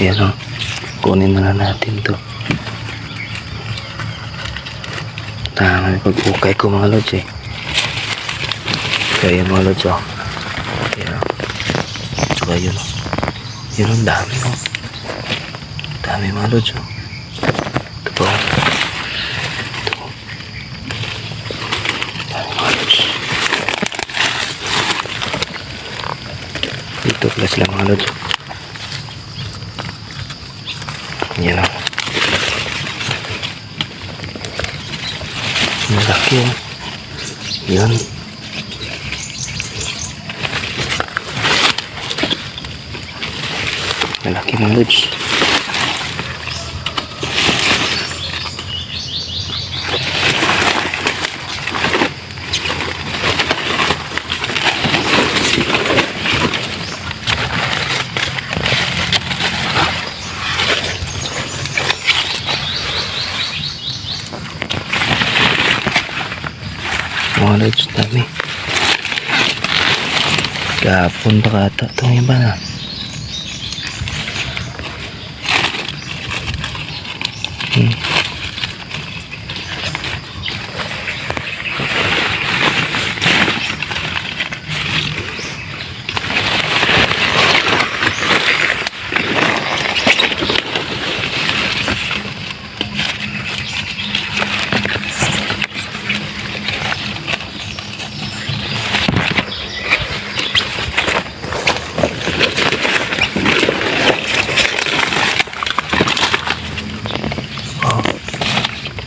Ayan o. Kunin na natin to. Tama yung pag-ukay ko mga lods eh. Kaya mga lods o. Ayan o. Tsaka yun o. Yun ang dami o. Dami mga lods o. Ito po. Ito po. Dami mga lods. Dito pala sila mga lods o. Yan o. Malaki o. Yan. Malaki mga lods. Mga lods, dami. Kapon pa kata itong iba na.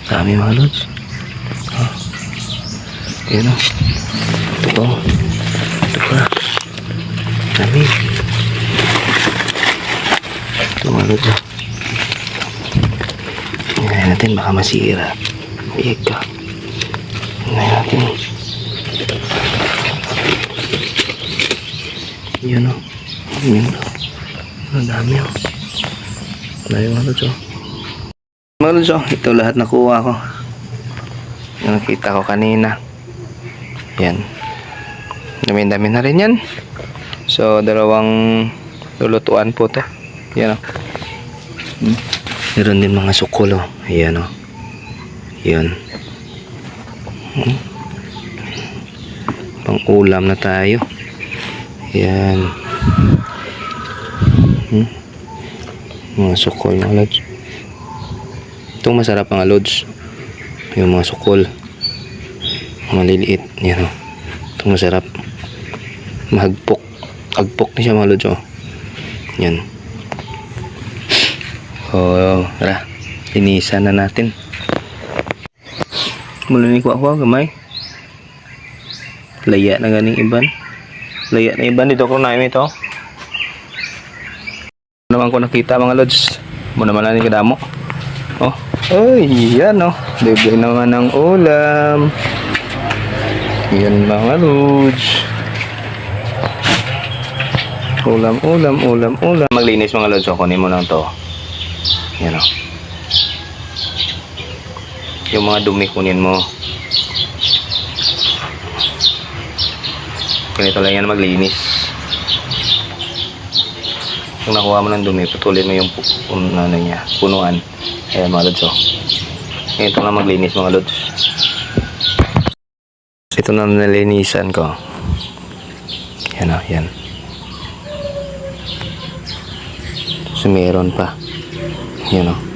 Dami mga lods. Ayan o. Ito po. Ito pa. Dami. Ito mga lods o. Hinahin natin baka masira. Ika. Hinahin natin. Yan o. Yan o. Ang dami o. Dami mga lods o. Mga lods o, ito lahat nakuha ko. Yung nakita ko kanina. Yan. Dami-dami na rin yan. So, dalawang lulutuan po to. Yan o. Meron din mga sukol o. Ayan o. Yan. Pang ulam na tayo. Yan. Mga sukol mga lods. Itong masarap mga lods. Yung mga sukol. Maliliit. Yan o. Itong masarap. Mahagpok. Agpok na siya mga lods o. Yan. O, tara. Linisan na natin. Mula ni kuha gamay. Laya na ganing iban. Laya na iban. Dito ko na ito. Naman ko nakita mga lods. Muna man natin kadamo. Oh. Ay, yan o. Libre naman ng ulam. Yan mga lods. Ulam. Maglinis mga lods. Kunin mo lang to. Yan o. Yung mga dumi kunin mo. Ganito lang yan maglinis. Kung nakuha mo ng dumi, putulin mo yung ano niya, punuan. Ayan mga lods o. Ito na maglinis mga lods. Ito na nalinisan ko. Yan o, yan. So meron pa. Yan o.